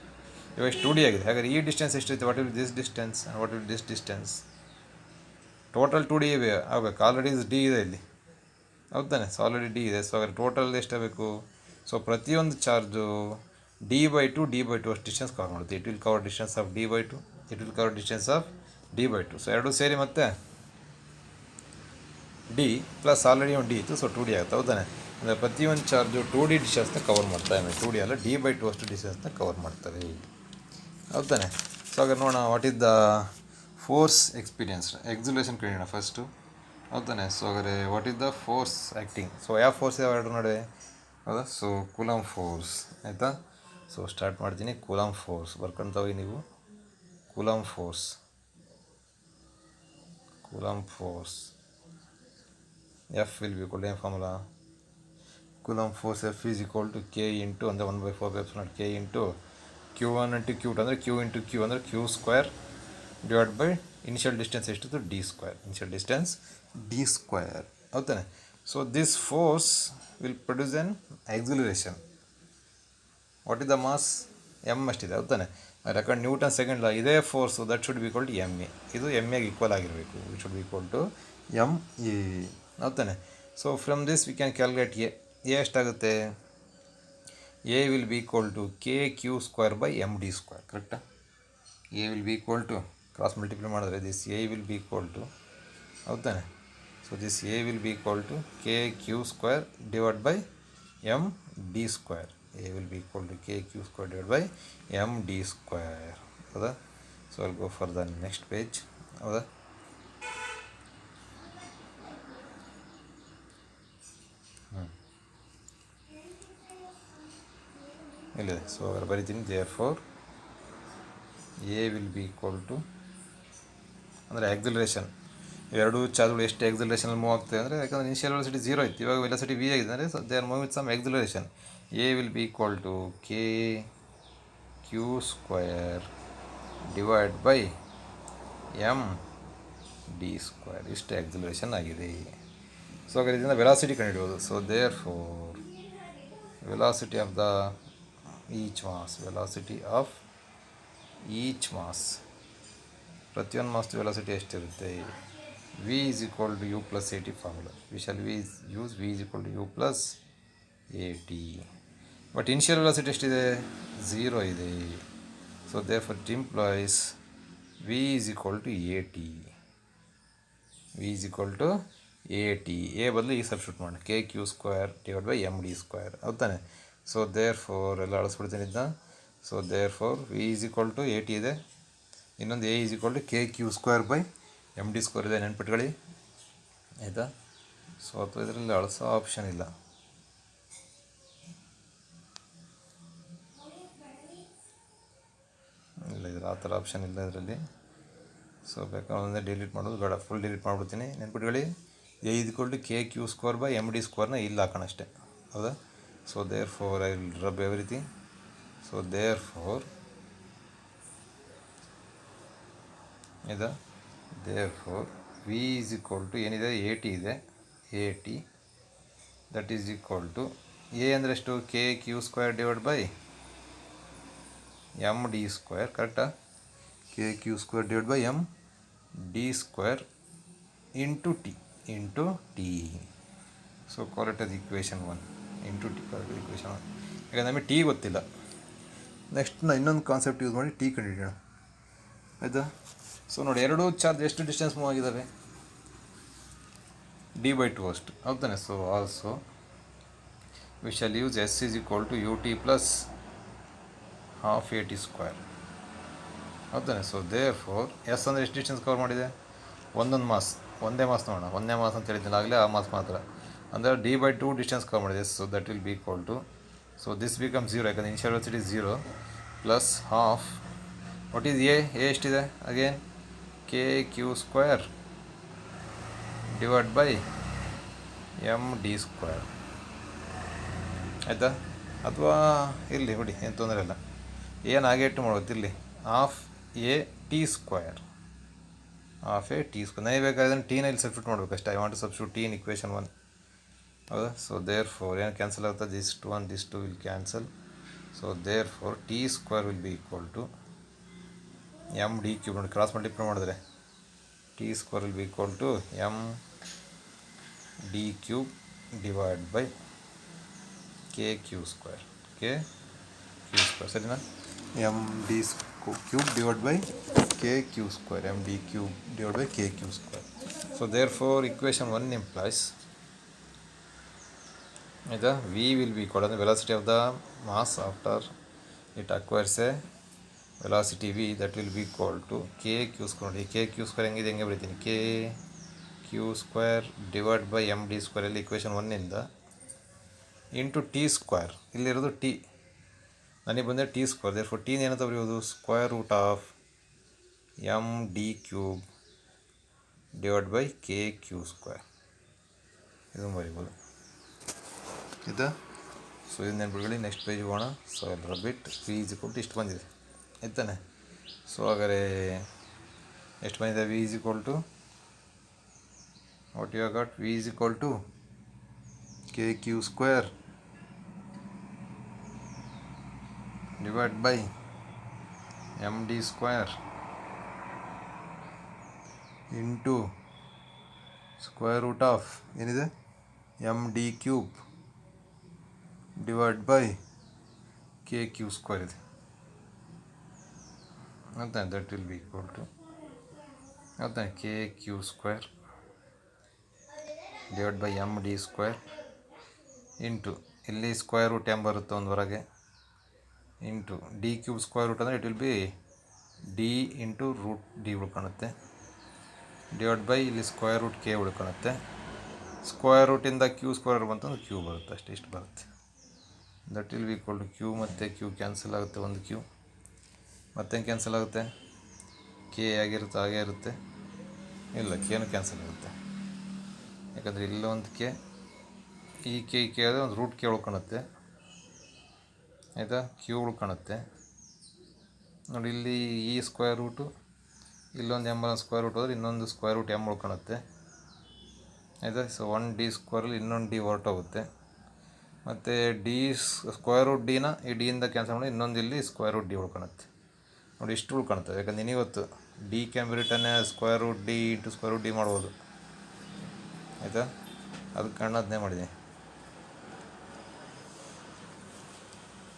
ಇವಾಗ 2D ಆಗಿದೆ. ಹಾಗಾದರೆ ಈ ಡಿಸ್ಟೆನ್ಸ್ ಎಷ್ಟಿತ್ತು, what will this distance, what will this distance. Total 2D ಆಗಬೇಕು. ಆಲ್ರೆಡಿ ಡಿ ಇದೆ ಇಲ್ಲಿ. ಹೌದಾನೆ. ಸೊ ಆಲ್ರೆಡಿ ಡಿ ಇದೆ. ಸೊ ಹಾಗಾದ್ರೆ ಟೋಟಲ್ ಎಷ್ಟಾಗಬೇಕು. ಸೊ ಪ್ರತಿಯೊಂದು ಚಾರ್ಜು D/2 ಅಷ್ಟು ಡಿಸ್ಟೆನ್ಸ್ ಕವರ್ ಮಾಡುತ್ತೆ. It will cover distance of D/2, it will cover distance of D/2. So ಎರಡು ಸೇರಿ ಮತ್ತೆ ಡಿ ಪ್ಲಸ್ ಆಲ್ರೆಡಿ ಒಂದು ಡಿ ಇತ್ತು, ಸೊ 2D ಆಗುತ್ತೆ. ಹೌದಾನೆ. ಅಂದರೆ ಪ್ರತಿಯೊಂದು ಚಾರ್ಜು 2D ಡಿಸ್ಟೆನ್ಸ್ನ ಕವರ್ ಮಾಡ್ತವೆ. 2D ಅಲ್ಲ, D/2 ಅಷ್ಟು ಡಿಸ್ಟೆನ್ಸ್ನ ಕವರ್ ಮಾಡ್ತವೆ. ಹೌದಾನೆ. ಸೊ ಹಾಗಾದ್ರೆ ನೋಡೋಣ, what is the force experience. Acceleration ಕೇಳೋಣ ಫಸ್ಟು. ಹೌದಾನೆ. ಸೊ ಹಾಗಾದ್ರೆ what is the force acting. So ಯಾವ ಫೋರ್ಸ್ ಯಾವ ಎರಡು ನಡುವೆ, ಹೌದಾ. So Coulomb force. ಆಯಿತಾ. ಸೊ ಸ್ಟಾರ್ಟ್ ಮಾಡ್ತೀನಿ. ಕೂಲಂಬ್ ಫೋರ್ಸ್ ಬರ್ಕೊಳ್ತಾವೆ ನೀವು. Coulomb force F will be equal to formula. Coulomb force F is equal to K into ಅಂದರೆ 1/4 epsilon K into Q1 into Q2 ಅಂದರೆ Q into Q ಅಂದರೆ Q square divide by initial distance ಎಷ್ಟಿತ್ತು D square. Initial distance D square. ಹೌದಾನೆ. So this force will produce an acceleration. What is the mass M ಅಷ್ಟಿದೆ ಹೌದಾನೆ. ಯಾಕಂದ್ರೆ ನ್ಯೂಟನ್ ಸೆಕೆಂಡ್ ಲಾ ಇದೇ force that should be equal to M A. ಇದು ಎಮ್ ಎಗೆ ಈಕ್ವಲ್ ಆಗಿರಬೇಕು. It should be equal to M A ಹೌದಾನೆ. So from this we can calculate A ಎಷ್ಟಾಗುತ್ತೆ. A will be equal to K Q square by M D square. ಕರೆಕ್ಟಾ. A will be equal to cross multiply ಮಾಡಿದ್ರೆ this A will be equal to ಹೌದಾನೆ. So this A will be equal to K Q square divide by M D square. A will be equal to k q square divided by m d square. ಹೌದಾ. So I'll go for the next page. ಹೌದಾ. ಇಲ್ಲಿದೆ. ಸೊ ಅವ್ರು ಬರಿತೀನಿ therefore a will be equal to ಅಂದರೆ ಆಕ್ಸಿಲರೇಷನ್ ಎರಡು ಚಾರ್ಜ್ಗಳು ಎಷ್ಟು ಆಕ್ಸಿಲರೇಷನಲ್ಲಿ ಮೂವ್ ಆಗ್ತದೆ ಅಂದರೆ, ಯಾಕಂದರೆ ಇನಿಷಿಯಲ್ ವೆಲಾಸಿಟಿ 0 ಇತ್ತು, ಇವಾಗ ವೆಲಾಸಿಟಿ v ಆಗಿದೆ ಅಂದರೆ they are move with some acceleration. A will be equal to K Q square divide by M D square. ಇಷ್ಟು ಆಕ್ಸಿಲರೇಷನ್ ಆಗಿದೆ. ಸೊ ಹಾಗಾದ್ರೆ ಇದರಿಂದ ವೆಲಾಸಿಟಿ ಕಂಡುಹಿಡಿಯೋದು. So therefore velocity of the velocity of each mass, ಪ್ರತಿಯೊಂದು ಮಾಸ್ದು ವೆಲಾಸಿಟಿ ಎಷ್ಟಿರುತ್ತೆ. V is equal to you plus A T formula. V shall use V is equal to you plus A T. But initial velocity ಎಷ್ಟಿದೆ, 0 ಇದೆ. So therefore it implies V is equal to A T. V is equal to A T. A ಬದಲು ಈ ಸಬ್ಸ್ಟಿಟ್ಯೂಟ್ ಮಾಡಿ K Q square divide by M D square ಹೌದಾನೆ. ಸೊ ದೇರ್ ಫೋರ್ ಎಲ್ಲ ಅಳಿಸ್ಬಿಡ್ತೀನಿ ಇದನ್ನ. So therefore V is equal to A T ಇದೆ, ಇನ್ನೊಂದು A is equal to K Q square by M D square ಇದೆ. ನೆನ್ಪಿಟ್ಕೊಳ್ಳಿ ಆಯಿತಾ. ಸೊ ಅಥವಾ ಇದರಲ್ಲಿ ಅಳಿಸೋ ಆಪ್ಷನ್ ಇಲ್ಲ. ಇಲ್ಲ ಇದ್ರ ಆ ಥರ ಆಪ್ಷನ್ ಇಲ್ಲ ಇದರಲ್ಲಿ. ಸೊ ಬೇಕಾದ್ರೆ ಒಂದೇ ಡಿಲೀಟ್ ಮಾಡೋದು ಬೇಡ, ಫುಲ್ ಡಿಲೀಟ್ ಮಾಡಿಬಿಡ್ತೀನಿ. ನೆನ್ಪಿಟ್ಕೊಳ್ಳಿ A is equal to K Q square by M D ಸ್ಕ್ವೇರ್ನ ಇಲ್ಲಿ ಹಾಕೋಣ ಅಷ್ಟೇ. ಹೌದಾ. So therefore I will rub everything. So therefore ಇದೆ. Therefore V is equal to ಏನಿದೆ ಎ ಟಿ ಇದೆ, A T that is equal to A ಅಂದರೆ ಎಷ್ಟು, K Q square divide by M D square. ಕರೆಕ್ಟಾ. K Q square divide by M D square into T. So call it as equation 1 into T. Call it equation 1. ಈಗ ನಮಗೆ ಟಿ ಗೊತ್ತಿಲ್ಲ. ನೆಕ್ಸ್ಟ್ ನಾನು ಇನ್ನೊಂದು ಕಾನ್ಸೆಪ್ಟ್ ಯೂಸ್ ಮಾಡಿ ಟಿ ಕಂಡುಹಿಡಿಯೋಣ ಆಯಿತಾ. ಸೊ ನೋಡಿ, ಎರಡೂ ಚಾರ್ಜ್ ಎಷ್ಟು ಡಿಸ್ಟೆನ್ಸ್ ಮೂವ್ ಆಗಿದ್ದಾವೆ, d/2 ಅಷ್ಟು ಹೌದಾನೆ. So also we shall use s is equal to u t plus half A T square ಹೌದಾನೆ. ಸೊ ದೇರ್ ಫೋರ್ ಎಸ್ ಅಂದರೆ ಎಷ್ಟು ಡಿಸ್ಟೆನ್ಸ್ ಕವರ್ ಮಾಡಿದೆ, ಒಂದೊಂದು ಮಾಸ್, ಒಂದೇ ಮಾಸ್ ನೋಡೋಣ. ಒಂದೇ ಮಾಸ್ ಅಂತ ಹೇಳಿದ್ದಿಲ್ಲ ಆಗಲೇ, ಆ ಮಾಸ್ ಮಾತ್ರ ಅಂದರೆ d/2 ಡಿಸ್ಟೆನ್ಸ್ ಕವರ್ ಮಾಡಿದೆ. So that will be equal to, so this become 0 ಯಾಕಂದರೆ initial velocity 0 plus half what is a ಎಷ್ಟಿದೆ again k Q square divide by M D square ಆಯಿತಾ. ಅಥವಾ ಇರಲಿ ಬಿಡಿ, ಏನು ತೊಂದರೆ ಇಲ್ಲ. ಏನು ಹಾಗೆ ಇಟ್ಟು ಮಾಡೋದು ಇಲ್ಲಿ half A T square, half A T square. ನನಗೆ ಬೇಕಾದ್ರೆ ಟೀನ ಇಲ್ಲಿ ಸಬ್ಸ್ಟಿಟ್ಯೂಟ್ ಮಾಡಬೇಕು ಅಷ್ಟೇ. I want to substitute T in equation 1 ಹೌದಾ. ಸೊ ದೇರ್ ಫೋರ್ ಏನು ಕ್ಯಾನ್ಸಲ್ ಆಗುತ್ತೆ, this 1 this 2 will cancel. So therefore T square will be equal to M D cube. ನೋಡಿ ಕ್ರಾಸ್ ಮಲ್ಟಿಪ್ಲೈ ಮಾಡಿದ್ರೆ T square will be equal to M D cube divide by K Q square. K Q square ಸರಿನಾ. M D cube divide by K Q square, m D cube divide by K Q square. So therefore equation 1 implies ಆಯಿತಾ ವಿ ವಿಲ್ ಬಿ ಈಕ್ವಲ್ ಅಂದರೆ velocity of the mass after it acquires a velocity v that will be equal to K Q square. ನೋಡಿ ಕೆ ಕ್ಯೂ ಸ್ಕ್ವೇರ್ ಹೆಂಗಿದೆ ಹೆಂಗೆ ಬರೀತೀನಿ, k Q square divide by M D square ಇಲ್ಲಿ ಇಕ್ವೇಷನ್ 1ಇಂದ ಇಂಟು ಟಿ ಸ್ಕ್ವೇರ್. ಇಲ್ಲಿರೋದು ಟಿ, ನನಗೆ ಬಂದರೆ ಟಿ ಸ್ಕ್ವೇರ್. ದೇರ್ ಫೋರ್ ಟೀನ ಏನಂತ ಬರೆಯೋದು, square root of M D cube divide by K Q square ಇದನ್ನು ಬರೀಬೋದು ಆಯಿತಾ. ಸೊ ಇದು ನೆನ್ಪಿಟ್ಕೊಳ್ಳಿ. ನೆಕ್ಸ್ಟ್ ಪೇಜ್ ಹೋಗೋಣ. ಸೊ ಎಲ್ಲರ ಬಿಟ್ ವಿ ಈಸ್ ಈಕ್ವಲ್ ಟು ಇಷ್ಟು ಬಂದಿದೆ ಆಯ್ತಾನೆ. ಸೊ ಹಾಗಾದರೆ ಎಷ್ಟು ಬಂದಿದೆ, v is equal to what you got, v is equal to K Q square divide by M D square into square root of ಏನಿದೆ m D cube divide by K Q square ಇದೆ ಅಂತ. That will be equal to ಅಂತ k Q square divide by M D square into ಇಲ್ಲಿ ಸ್ಕ್ವೇರ್ ರೂಟ್ ಎಮ್ ಬರುತ್ತೆ ಒಂದು ಹೊರಗೆ into d cube square root ಅಂದರೆ it will be d into root d ಉಳ್ಕೊಳುತ್ತೆ ಡಿವೈಡ್ ಬೈ ಇಲ್ಲಿ ಸ್ಕ್ವೇರ್ ರೂಟ್ ಕೆ ಉಳ್ಕೊಳುತ್ತೆ. ಸ್ಕ್ವೇರ್ ರೂಟಿಂದ ಕ್ಯೂ ಸ್ಕ್ವೇರ್ ಬಂತಂದ್ರೆ ಕ್ಯೂ ಬರುತ್ತೆ ಅಷ್ಟೇ, ಇಷ್ಟು ಬರುತ್ತೆ. That will be equal to q ಮತ್ತು ಕ್ಯೂ ಕ್ಯಾನ್ಸಲ್ ಆಗುತ್ತೆ, ಒಂದು ಕ್ಯೂ ಮತ್ತೇನು ಕ್ಯಾನ್ಸಲ್ ಆಗುತ್ತೆ, ಕೆ ಆಗಿರುತ್ತೆ ಹಾಗೇ ಇರುತ್ತೆ, ಇಲ್ಲ ಕೆನೂ ಕ್ಯಾನ್ಸಲ್ ಆಗುತ್ತೆ ಯಾಕಂದರೆ ಇಲ್ಲೊಂದು ಕೆ ಈ ಕೆ ಆದರೆ ಒಂದು ರೂಟ್ ಕೆ ಉಳ್ಕೊಳುತ್ತೆ ಆಯಿತಾ, ಕ್ಯೂ ಉಳ್ಕೊಳುತ್ತೆ ನೋಡಿ. ಇಲ್ಲಿ ಈ ಸ್ಕ್ವೇರ್ ರೂಟು ಇಲ್ಲೊಂದು ಎಮ್ ಸ್ಕ್ವೇರ್ ರೂಟ್ ಹೋದ್ರೆ ಇನ್ನೊಂದು ಸ್ಕ್ವೇರ್ ರೂಟ್ ಎಮ್ ಉಳ್ಕೊಳುತ್ತೆ ಆಯಿತಾ. ಸೊ 1d ಸ್ಕ್ವೇರಲ್ಲಿ ಇನ್ನೊಂದು ಡಿ ಹೊರಟೋಗುತ್ತೆ ಮತ್ತು ಡಿ ಸ್ಕ್ವೇರ್ ರೂಟ್ ಡಿನ ಈ ಡಿಯಿಂದ ಕ್ಯಾನ್ಸಲ್ ಮಾಡಿ ಇನ್ನೊಂದು ಇಲ್ಲಿ ಸ್ಕ್ವೇರ್ ರೂಟ್ ಡಿ ಉಳ್ಕೊಳುತ್ತೆ ನೋಡಿ. ಇಷ್ಟು ಉಳ್ಕೊಳುತ್ತೆ ಯಾಕಂದ್ರೆ ನಿನಗೊತ್ತು d can be written square root d into square root d ಮಾಡ್ಬೋದು ಆಯಿತಾ. ಅದಕ್ಕೆ ಅದನ್ನೇ ಮಾಡಿದೆ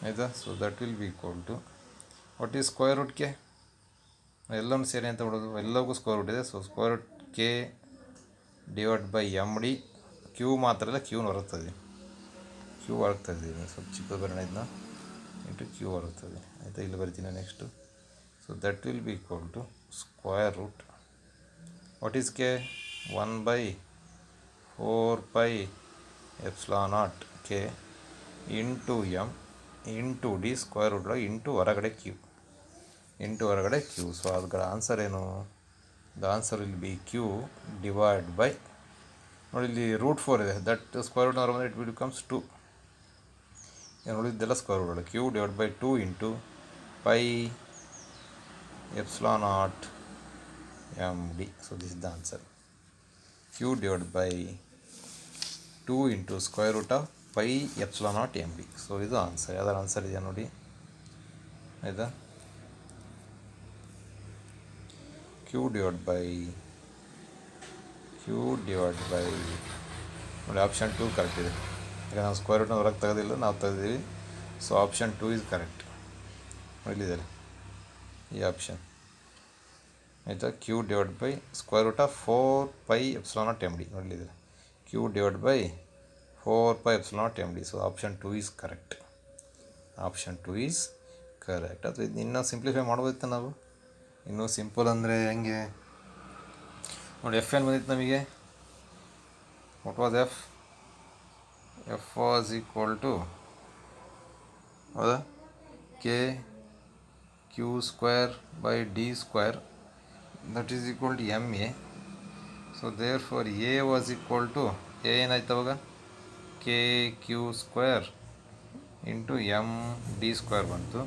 ಆಯಿತಾ. So that will be equal to what is square root k, ಎಲ್ಲವೂ ಸೇರಿ ಅಂತ ಬಿಡೋದು, ಎಲ್ಲವೂ ಸ್ಕ್ವೇರ್ ರೂಟ್ ಇದೆ. So square root k divide by M d q ಮಾತ್ರ ಇಲ್ಲ, ಕ್ಯೂನ ಹೊರಗ್ತದೆ, ಕ್ಯೂ ಹೊರಗ್ತದೆ. ಸ್ವಲ್ಪ ಚಿಕ್ಕ ಬರೋಣ ಇದನ್ನ ಇಂಟು ಕ್ಯೂ ಹೊರಗ್ತದೆ ಆಯಿತಾ. ಇಲ್ಲಿ ಬರ್ತೀನಿ next. So that will be equal to square root what is k 1/4πε0 k into m into d square root into ಹೊರಗಡೆ ಕ್ಯೂ ಇಂಟು ಹೊರಗಡೆ ಕ್ಯೂ. ಸೊ ಅದರ ಆನ್ಸರ್ ಏನು, the answer will be q divide by ನೋಡಿ ಇಲ್ಲಿ ರೂಟ್ 4 ಇದೆ, ದಟ್ ಸ್ಕ್ವೇರ್ ರೂಟ್ ಬಂದರೆ ಇಟ್ ವಿಲ್ ಬಿಕಮ್ಸ್ 2. ಏನು ಉಳಿದೆಲ್ಲ square root q divide by 2 into πε0 m d. So this is the answer, q divide by 2 into square root of πε0 m d. So ಇದು ಆನ್ಸರ್. ಯಾವ್ದಾರು ಆನ್ಸರ್ ಇದೆಯಾ ನೋಡಿ ಆಯಿತಾ. ಕ್ಯೂ ಡಿವೈಡ್ ಬೈ ನೋಡಿ ಆಪ್ಷನ್ 2 ಕರೆಕ್ಟ್ ಇದೆ. ಈಗ ನಾವು ಸ್ಕ್ವೇರ್ ರೂಟ್ನ ಹೊರಗೆ ತೆಗೆದಿಲ್ಲ, ನಾವು ತೆಗೆದಿದ್ದೀವಿ. So option 2 is correct. ಇಲ್ಲಿದೆ ಈ ಆಪ್ಷನ್ ಆಯಿತಾ. Q divide by square root of 4πε0 m d ನೋಡಲಿದೆ, q divide by 4πε0 m d. So option 2 is correct, option 2 is correct. ಅಥವಾ ಇದು ಇನ್ನೂ ಸಿಂಪ್ಲಿಫೈ ಮಾಡ್ಬೋದಿತ್ತು ನಾವು. ಇನ್ನೂ ಸಿಂಪಲ್ ಅಂದರೆ ಹೆಂಗೆ ನೋಡಿ, ಎಫ್ ಏನು ಬಂದಿತ್ತು ನಮಗೆ, what was f was equal to ಹೌದಾ k Q square by d square that is equal to M a. So therefore a was equal to a ಏನಾಯ್ತು ಅವಾಗ k Q square into m D square ಬಂತು.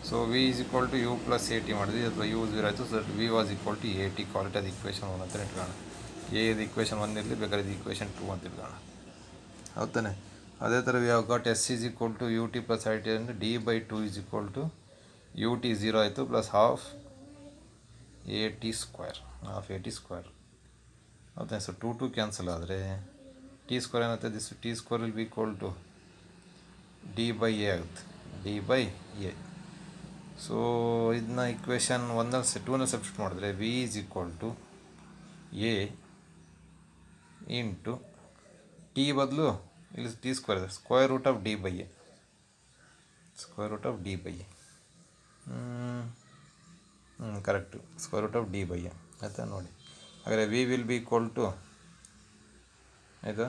So v is equal to you plus A t ಮಾಡಿದ್ವಿ, ಅಥವಾ ಯು 0 ಆಯಿತು. So v was equal to A t, quality ಅದು ಇಕ್ವೇಷನ್ 1 ಅಂತ ಇಟ್ಕೊಳ್ಳೋಣ. ಎ ಇದು ಇಕ್ವೇಷನ್ 1 ಇರಲಿ, ಬೇಕಾದ್ರೆ ಇದು ಇಕ್ವೇಷನ್ 2 ಅಂತ ಇಟ್ಕೊಳ್ಳೋಣ ಹೌದಾನೆ. ಅದೇ ಥರ we have got s is equal to u t plus I t ಅಂದರೆ d by 2 is equal to u t 0 ಆಯಿತು plus half A T square, half A T square ಹೌದಾ. ಸೊ 2 ಕ್ಯಾನ್ಸಲ್ ಆದರೆ ಟಿ ಸ್ಕ್ವೇರ್ ಏನಾಗುತ್ತೆ, this t square will be equal to d by a ಆಗುತ್ತೆ, ಡಿ ಬೈ ಎ. ಸೊ ಇದನ್ನ ಇಕ್ವೇಷನ್ 1ನಲ್ಲಿ 2ನಲ್ಲಿ ಸಬ್ಸ್ಟಿಟ್ಯೂಟ್ ಮಾಡಿದ್ರೆ v is equal to A into t ಬದಲು ಇಲ್ಲಿ ಟಿ ಸ್ಕ್ವೇರ್ ಇದೆ, square root of d by a, square root of d by a correct, square root of d by a ಆಯಿತಾ. ನೋಡಿ ಹಾಗಾದರೆ v will be equal to ಆಯಿತಾ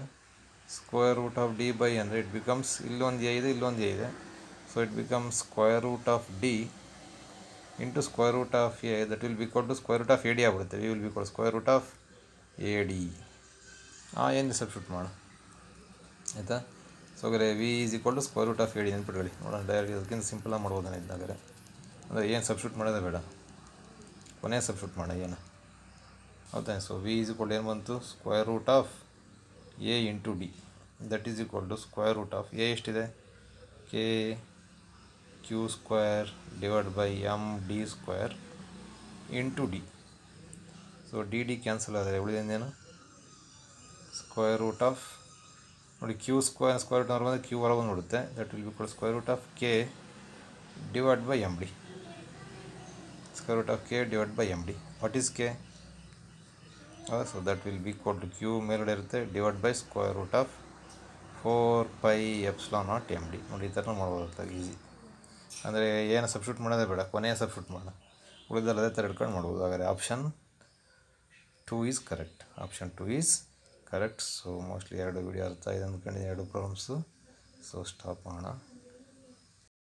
square root of d by ಅಂದರೆ ಇಟ್ ಬಿಕಮ್ಸ್ ಇಲ್ಲೊಂದು ಎ ಇದೆ, ಇಲ್ಲೊಂದು ಎ ಇದೆ. So it becomes square root of d into square root of a that will be equal to square root of A D ಆಗ್ಬಿಡುತ್ತೆ. V will be equal square root of A D. ಏನು ಸಬ್ಸ್ಟಿಟ್ಯೂಟ್ ಮಾಡು ಆಯಿತಾ. ಸೊ ಹಾಗಾದರೆ V is equal to square root of A D ನೆನ್ಪಿಟ್ಕೊಳ್ಳಿ. ನೋಡೋಣ ಡೈರೆಕ್ಟ್ ಅದಕ್ಕಿಂತ ಸಿಂಪಲಾಗಿ ಮಾಡ್ಬೋದು ನಾನು ಇದನ್ನಾದರೆ. ಅಂದರೆ ಏನು ಸಬ್ಸ್ಟಿಟ್ಯೂಟ್ ಮಾಡೋದೇ ಬೇಡ, ಕೊನೆ ಸಬ್ಸ್ಟಿಟ್ಯೂಟ್ ಮಾಡೋಣ ಏನು ಹೌದಾ. ಸೊ ವಿ ಈಸ್ ಈಕ್ವಲ್ ಏನು ಬಂತು, square root of a into d that is equal to square root of a ಎಷ್ಟಿದೆ k Q square divide by M D square into d. So d d cancel ಆದರೆ ಉಳಿದೇನು ಸ್ಕ್ವೇರ್ ರೂಟ್ ಆಫ್ ನೋಡಿ ಕ್ಯೂ ಸ್ಕ್ವೇರ್ ರೂಟ್ ಅವ್ರು ಬಂದರೆ ಕ್ಯೂ ಹೊರಗೆ ಬಂದುಬಿಡುತ್ತೆ. That will equal square root of k divide by M D. Square root of k divide by M d. What is k? So that will be equal to q ಮೇಲ್ಗಡೆ ಇರುತ್ತೆ divide by square root of 4πε0 m d. ನೋಡಿ ಈ ಥರ ಮಾಡ್ಬೋದು ಈಸಿ. ಅಂದರೆ ಏನು ಸಬ್ಸ್ಟಿಟ್ಯೂಟ್ ಮಾಡೋದೇ ಬೇಡ, ಕೊನೆಯ ಸಬ್ಸ್ಟಿಟ್ಯೂಟ್ ಮಾಡೋಣ, ಉಳಿದಲ್ಲ ಅದೇ ಥರ ಇಟ್ಕೊಂಡು ಮಾಡ್ಬೋದು. ಹಾಗಾದರೆ option 2 is correct. Option 2 is correct. So mostly 2 video ಅರ್ಥ ಇದೆ ಅಂದ್ಕೊಂಡು 2 ಪ್ರಾಬ್ಲಮ್ಸು. ಸೊ ಸ್ಟಾಪ್ ಮಾಡೋಣ.